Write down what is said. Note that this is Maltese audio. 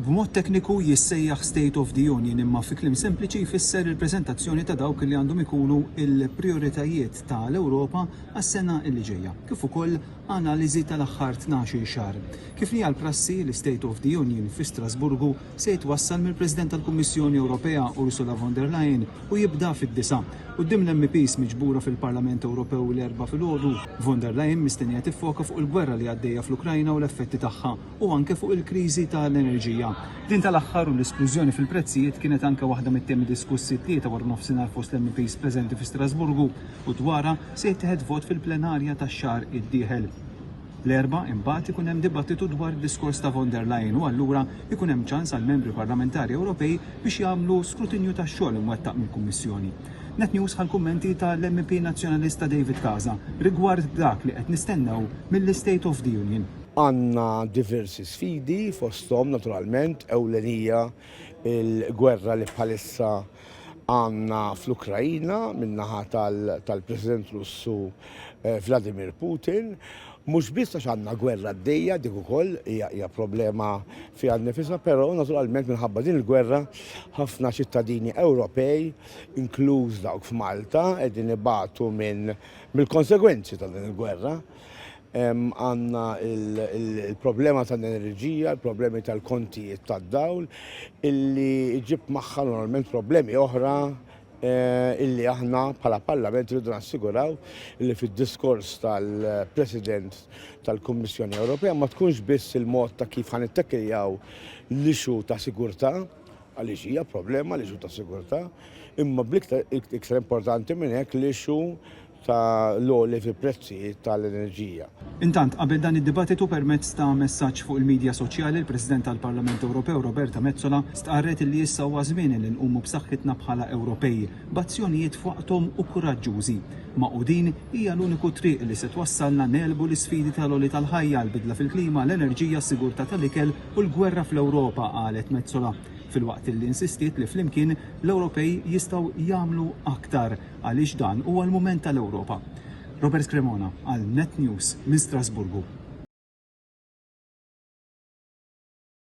B'mod tekniku jissejjaħ State of the Union imma fi kliem sempliċi jfisser il-preżentazzjoni ta' dawk li għandhom ikunu il-prijoritajiet tal-Ewropa għas-sena li ġejja, kif ukoll analiżi tal-aħħar 12 xahar. Kif hija l-prassi l-State of the Union fi Strasburgu se jitwassal mill-President tal-Kummissjoni Ewropea Ursula von der Leyen u jibda fid-9. Quddiem l-MPs miġbura fil-Parlament Ewropew l-4 filgħodu, von der Leyen mistennija tiffoka fuq il-gwerra li għaddejja fl-Ukrajna u l-effetti tagħha u anke fuq il-kriżi tal-enerġija. Din tal-aħħar u l-isplużjoni fil-prezzijiet kienet anke waħda mit-temi diskussi tlieta wara nofsinhar fost l-MPs preżenti fi Strasburgu u dwarha se jittieħed vot fil-plenarja tax-xahar id-dieħel. L-4 imbagħad ikun hemm dibattitu dwar id-diskors ta' von der Leyen u allura ikun hemm ċans għal membri parlamentari Ewropej biex jagħmlu skrutinju tax-xogħol imwettaq mill-Kummissjoni. Net News ħal-kummenti tal-MP Nazzjonalista David Casa rigward dak li qed nistennew mill-State of the Union. Għandna diversi sfidi fosthom naturalment ewlenija il-gwerra li bħalissa għandna fl-Ukrajna min-naħa tal-President Russu Vladimir Putin. Mhux biss għax għandna gwerra għaddejja dik ukoll hija problema fiha nnifisha, però naturalment minħabba din il-gwerra ħafna ċittadini Ewropej, inkluż dawk f'Malta, qegħdin ibatu mill-konsegwenzi ta' din il-gwerra. Għandna il-problema tal-enerġija, il-problemi tal-kontijiet tad-dawl, illi ġib magħha normalment problemi oħra illi aħna bħala Parlament rridu nassiguraw illi fid-diskors tal-President tal-Kummissjoni Ewropea ma tkunx biss il-mod ta' kif ħanittekkiljaw l-ixu ta' sigurtà għaliex hija problema l-ixu ta' sigurtà, imma iktar importanti minn hekk l-ixu ta' l-għoli fil-prezzijiet tal-enerġija. Intant, qabel dan id-dibattitu permezz ta' messaġġ fuq il-medja soċjali, il-President tal-Parlament Ewropew Roberta Metsola stqarret li issa huwa żmien li nqumu b'saħħitna bħala Ewropej b'azzjonijiet fuqhom u kuraġġużi. Maqudin hija l-uniku triq li se twassalna nelbu l-isfidi tal-għoli tal-ħajja, l-bidla fil-klima, l-enerġija, s-sigurtà tal-ikel u l-gwerra fl-Ewropa, qalet Metsola. Fil-waqt li insistiet li flimkien l-Ewropej jistgħu jagħmlu aktar għaliex dan huwa l-mument tal-Ewropa. Robert Cremona għal Net News minn Strasburgu.